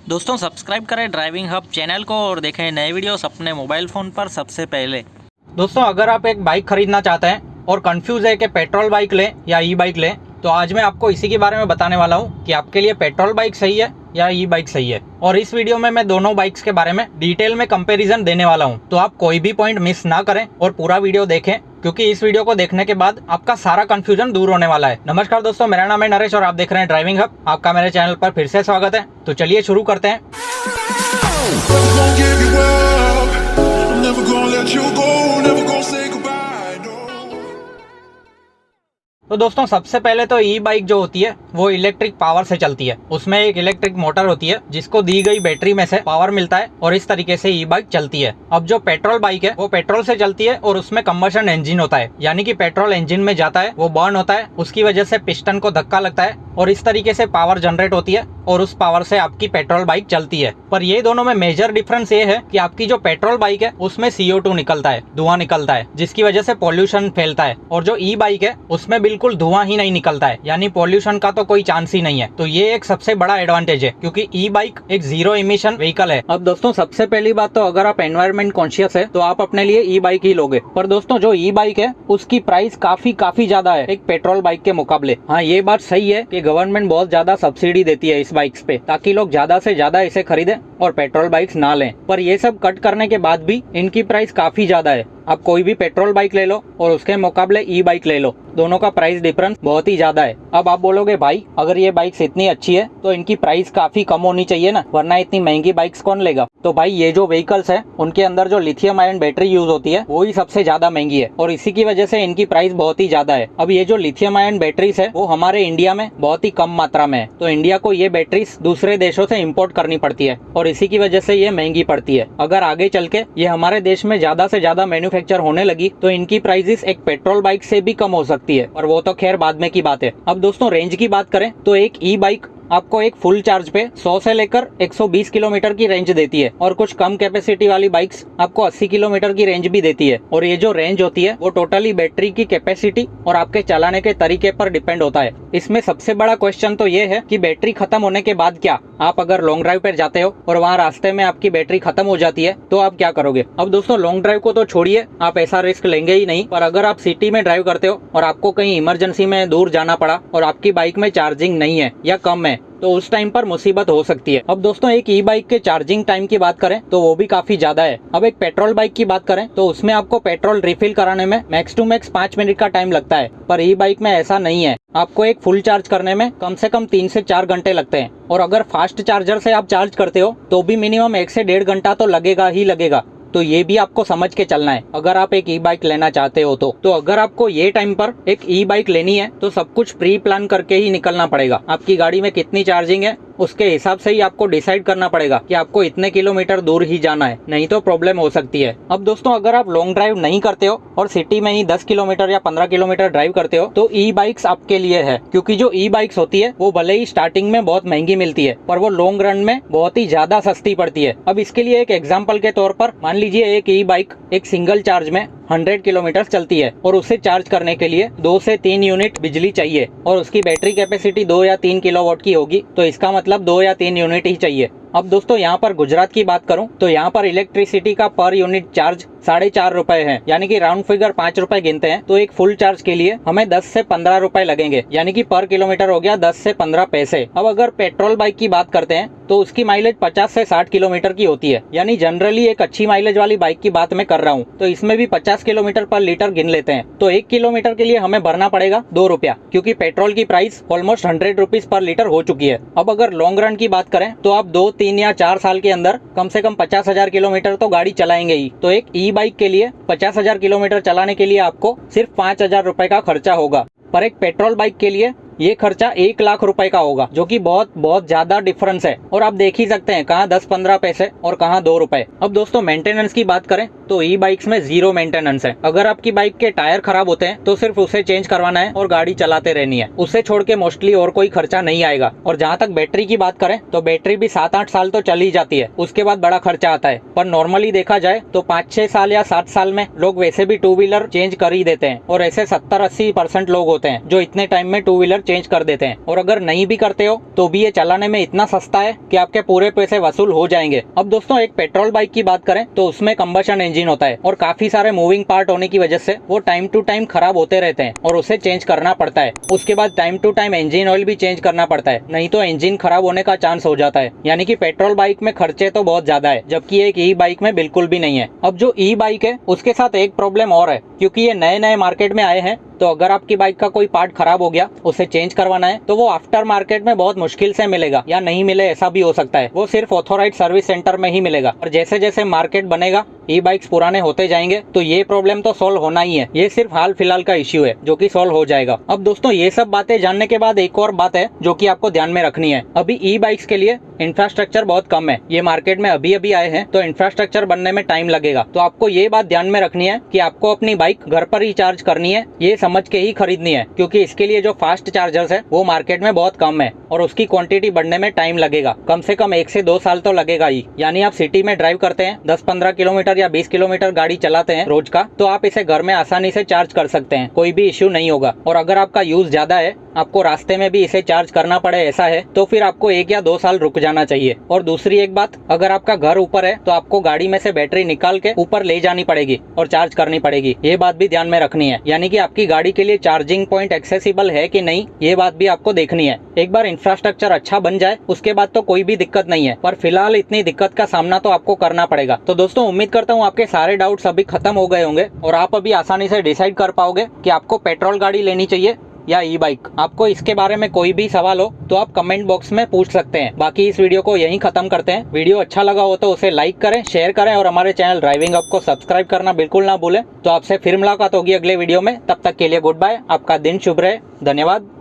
दोस्तों सब्सक्राइब करें driving hub channel को और देखें नए वीडियोस अपने मोबाइल फ़ोन पर सबसे पहले। दोस्तों अगर आप एक बाइक खरीदना चाहते हैं और कंफ्यूज है कि पेट्रोल बाइक लें या ई बाइक लें, तो आज मैं आपको इसी के बारे में बताने वाला हूं कि आपके लिए पेट्रोल बाइक सही है या ई बाइक सही है। और इस वीडियो में मैं दोनों बाइक्स के बारे में डिटेल में कंपैरिजन देने वाला हूं, तो आप कोई भी पॉइंट मिस ना करें और पूरा वीडियो देखें, क्योंकि इस वीडियो को देखने के बाद आपका सारा कंफ्यूजन दूर होने वाला है। नमस्कार दोस्तों, मेरा नाम है नरेश और आप देख रहे हैं ड्राइविंग हब। आपका मेरे चैनल पर फिर से स्वागत है। तो चलिए शुरू करते हैं। तो दोस्तों सबसे पहले तो ई बाइक जो होती है वो इलेक्ट्रिक पावर से चलती है। उसमें एक इलेक्ट्रिक मोटर होती है जिसको दी गई बैटरी में से पावर मिलता है और इस तरीके से ई बाइक चलती है। अब जो पेट्रोल बाइक है वो पेट्रोल से चलती है और उसमें कंबशन इंजन होता है, यानी कि पेट्रोल इंजन में जाता है, वो बर्न होता है, उसकी वजह से पिस्टन को धक्का लगता है और इस तरीके से पावर जनरेट होती है और उस पावर से आपकी पेट्रोल बाइक चलती है। पर ये दोनों में मेजर डिफरेंस ये है कि आपकी जो पेट्रोल बाइक है उसमें CO2 निकलता है, धुआं निकलता है, जिसकी वजह से पॉल्यूशन फैलता है। और जो ई बाइक है उसमें बिल्कुल धुआं ही नहीं निकलता है, यानी पॉल्यूशन का तो कोई चांस ही नहीं है। तो ये एक सबसे बड़ा एडवांटेज है, क्योंकि ई बाइक एक जीरो इमिशन व्हीकल है। अब दोस्तों सबसे पहली बात तो अगर आप एनवायरमेंट कॉन्शियस है तो आप अपने लिए ई बाइक ही लोगे। पर दोस्तों जो ई बाइक है उसकी प्राइस काफी ज्यादा है एक पेट्रोल बाइक के मुकाबले। हाँ, ये बात सही है कि गवर्नमेंट बहुत ज्यादा सब्सिडी देती है इस बाइक्स पे, ताकि लोग ज्यादा से ज्यादा इसे खरीदें और पेट्रोल बाइक्स ना लें। पर ये सब कट करने के बाद भी इनकी प्राइस काफी ज्यादा है। आप कोई भी पेट्रोल बाइक ले लो और उसके मुकाबले ई बाइक ले लो, दोनों का प्राइस डिफरेंस बहुत ही ज्यादा है। अब आप बोलोगे भाई अगर ये बाइक्स इतनी अच्छी है तो इनकी प्राइस काफी कम होनी चाहिए ना, वरना इतनी महंगी बाइक्स कौन लेगा। तो भाई ये जो व्हीकल्स है उनके अंदर जो लिथियम आयन बैटरी यूज होती है वो ही सबसे ज्यादा महंगी है और इसी की वजह से इनकी प्राइस बहुत ही ज्यादा है। अब ये जो लिथियम आयन बैटरीज है वो हमारे इंडिया में बहुत ही कम मात्रा में है, तो इंडिया को ये बैटरीज दूसरे देशों से इम्पोर्ट करनी पड़ती है और इसी की वजह से ये महंगी पड़ती है। अगर आगे चल के ये हमारे देश में ज्यादा से ज्यादा मैन्युफैक्चर होने लगी तो इनकी प्राइसेस एक पेट्रोल बाइक से भी कम हो सकती है, और वो तो खैर बाद में की बात है। अब दोस्तों रेंज की बात करें तो एक ई बाइक आपको एक फुल चार्ज पे 100 से लेकर 120 किलोमीटर की रेंज देती है और कुछ कम कैपेसिटी वाली बाइक्स आपको 80 किलोमीटर की रेंज भी देती है। और ये जो रेंज होती है वो टोटली बैटरी की कैपेसिटी और आपके चलाने के तरीके पर डिपेंड होता है। इसमें सबसे बड़ा क्वेश्चन तो ये है कि बैटरी खत्म होने के बाद क्या, आप अगर लॉन्ग ड्राइव पर जाते हो और वहाँ रास्ते में आपकी बैटरी खत्म हो जाती है तो आप क्या करोगे। अब दोस्तों लॉन्ग ड्राइव को तो छोड़िए, आप ऐसा रिस्क लेंगे ही नहीं, पर अगर आप सिटी में ड्राइव करते हो और आपको कहीं इमरजेंसी में दूर जाना पड़ा और आपकी बाइक में चार्जिंग नहीं है या कम है, तो उस टाइम पर मुसीबत हो सकती है। अब दोस्तों एक ई बाइक के चार्जिंग टाइम की बात करें तो वो भी काफी ज्यादा है। अब एक पेट्रोल बाइक की बात करें तो उसमें आपको पेट्रोल रिफिल कराने में मैक्स टू मैक्स 5 मिनट का टाइम लगता है, पर ई बाइक में ऐसा नहीं है। आपको एक फुल चार्ज करने में कम से कम 3 से 4 घंटे लगते हैं, और अगर फास्ट चार्जर से आप चार्ज करते हो तो भी मिनिमम 1 से 1.5 घंटा तो लगेगा ही लगेगा। तो ये भी आपको समझ के चलना है अगर आप एक ई बाइक लेना चाहते हो तो अगर आपको ये टाइम पर एक ई बाइक लेनी है तो सब कुछ प्री प्लान करके ही निकलना पड़ेगा। आपकी गाड़ी में कितनी चार्जिंग है उसके हिसाब से ही आपको डिसाइड करना पड़ेगा कि आपको इतने किलोमीटर दूर ही जाना है, नहीं तो प्रॉब्लम हो सकती है। अब दोस्तों अगर आप लॉन्ग ड्राइव नहीं करते हो और सिटी में ही 10 किलोमीटर या 15 किलोमीटर ड्राइव करते हो तो ई बाइक्स आपके लिए है, क्योंकि जो ई बाइक्स होती है वो भले ही स्टार्टिंग में बहुत महंगी मिलती है पर वो लॉन्ग रन में बहुत ही ज्यादा सस्ती पड़ती है। अब इसके लिए एक एग्जाम्पल के तौर पर मान लीजिए एक ई बाइक एक सिंगल चार्ज में 100 किलोमीटर चलती है और उसे चार्ज करने के लिए 2 से 3 यूनिट बिजली चाहिए और उसकी बैटरी कैपेसिटी 2 या 3 किलोवाट की होगी, तो इसका मतलब 2 या 3 यूनिट ही चाहिए। अब दोस्तों यहाँ पर गुजरात की बात करूं तो यहाँ पर इलेक्ट्रिसिटी का पर यूनिट चार्ज 4.5 रुपए है, यानी कि राउंड फिगर 5 रुपए गिनते हैं तो एक फुल चार्ज के लिए हमें 10 से 15 रुपए लगेंगे, यानी कि पर किलोमीटर हो गया 10 से 15 पैसे। अब अगर पेट्रोल बाइक की बात करते हैं तो उसकी माइलेज 50 से 60 किलोमीटर की होती है, यानी जनरली एक अच्छी माइलेज वाली बाइक की बात मैं कर रहा हूँ, तो इसमें भी 50 किलोमीटर पर लीटर गिन लेते हैं तो 1 किलोमीटर के लिए हमें भरना पड़ेगा 2 रुपया, क्योंकि पेट्रोल की price almost 100 rupees per litre हो चुकी है। अब अगर लॉन्ग रन की बात करें तो आप 2, 3 या 4 साल के अंदर कम से कम 50,000 किलोमीटर तो गाड़ी चलाएंगे ही, तो एक ई बाइक के लिए 50,000 किलोमीटर चलाने के लिए आपको सिर्फ 5,000 रुपए का खर्चा होगा। पर एक पेट्रोल बाइक के लिए ये खर्चा 1 लाख रुपए का होगा, जो कि बहुत ज्यादा डिफरेंस है। और आप देख ही सकते हैं कहाँ 10-15 पैसे और कहाँ 2 रुपए। अब दोस्तों मेंटेनेंस की बात करें तो ई बाइक्स में जीरो मेंटेनेंस है। अगर आपकी बाइक के टायर खराब होते हैं तो सिर्फ उसे चेंज करवाना है और गाड़ी चलाते रहनी है, उसे छोड़ के मोस्टली और कोई खर्चा नहीं आएगा। और जहाँ तक बैटरी की बात करें तो बैटरी भी 7-8 साल तो चल ही जाती है, उसके बाद बड़ा खर्चा आता है। पर नॉर्मली देखा जाए तो 5-6 साल या 7 साल में लोग वैसे भी 2 व्हीलर चेंज कर ही देते हैं, और ऐसे 70-80% लोग होते हैं जो इतने टाइम में 2 व्हीलर चेंज कर देते हैं। और अगर नहीं भी करते हो तो भी ये चलाने में इतना सस्ता है कि आपके पूरे पैसे वसूल हो जाएंगे। अब दोस्तों एक पेट्रोल बाइक की बात करें तो उसमें कंबशन इंजन होता है और काफी सारे मूविंग पार्ट होने की वजह से वो टाइम टू टाइम खराब होते रहते हैं और उसे चेंज करना पड़ता है। उसके बाद time to time engine oil भी चेंज करना पड़ता है, नहीं तो इंजन खराब होने का चांस हो जाता है। यानी कि पेट्रोल बाइक में खर्चे तो बहुत ज्यादा है, जबकि एक ई बाइक में बिल्कुल भी नहीं है। अब जो ई बाइक है उसके साथ एक प्रॉब्लम और है, क्योंकि ये नए नए मार्केट में आए हैं, तो अगर आपकी बाइक का कोई पार्ट खराब हो गया, उसे चेंज करवाना है, तो वो आफ्टर मार्केट में बहुत मुश्किल से मिलेगा या नहीं मिले ऐसा भी हो सकता है। वो सिर्फ ऑथोराइज सर्विस सेंटर में ही मिलेगा। और जैसे जैसे मार्केट बनेगा, ई बाइक्स पुराने होते जाएंगे, तो ये प्रॉब्लम तो सॉल्व होना ही है। ये सिर्फ हाल फिलहाल का इश्यू है जो कि सॉल्व हो जाएगा। अब दोस्तों ये सब बातें जानने के बाद एक और बात है जो कि आपको ध्यान में रखनी है। अभी ई बाइक्स के लिए इंफ्रास्ट्रक्चर बहुत कम है, ये मार्केट में अभी अभी आए हैं, तो इंफ्रास्ट्रक्चर बनने में टाइम लगेगा। तो आपको ये बात ध्यान में रखनी है कि आपको अपनी बाइक घर पर ही चार्ज करनी है, ये समझ के ही खरीदनी है, क्योंकि इसके लिए जो फास्ट चार्जर्स है वो मार्केट में बहुत कम है और उसकी क्वांटिटी बढ़ने में टाइम लगेगा, कम से कम 1 से 2 साल तो लगेगा ही। यानी आप सिटी में ड्राइव करते हैं, 10-15 किलोमीटर या 20 किलोमीटर गाड़ी चलाते हैं रोज का, तो आप इसे घर में आसानी से चार्ज कर सकते हैं, कोई भी इश्यू नहीं होगा। और अगर आपका यूज ज्यादा है, आपको रास्ते में भी इसे चार्ज करना पड़े ऐसा है, तो फिर आपको 1 या 2 साल रुक जाना चाहिए। और दूसरी एक बात, अगर आपका घर ऊपर है तो आपको गाड़ी में से बैटरी निकाल के ऊपर ले जानी पड़ेगी और चार्ज करनी पड़ेगी, ये बात भी ध्यान में रखनी है। यानी कि आपकी गाड़ी के लिए चार्जिंग पॉइंट एक्सेसिबल है कि नहीं, ये बात भी आपको देखनी है। एक बार इंफ्रास्ट्रक्चर अच्छा बन जाए उसके बाद तो कोई भी दिक्कत नहीं है, पर फिलहाल इतनी दिक्कत का सामना तो आपको करना पड़ेगा। तो दोस्तों उम्मीद करता हूँ आपके सारे डाउट्स अभी खत्म हो गए होंगे और आप अभी आसानी से डिसाइड कर पाओगे कि आपको पेट्रोल गाड़ी लेनी चाहिए या ई बाइक। आपको इसके बारे में कोई भी सवाल हो तो आप कमेंट बॉक्स में पूछ सकते हैं। बाकी इस वीडियो को यहीं खत्म करते हैं। वीडियो अच्छा लगा हो तो उसे लाइक करें, शेयर करें और हमारे चैनल ड्राइविंग हब को सब्सक्राइब करना बिल्कुल ना भूलें। तो आपसे फिर मुलाकात होगी अगले वीडियो में, तब तक के लिए गुड बाय। आपका दिन शुभ रहे। धन्यवाद।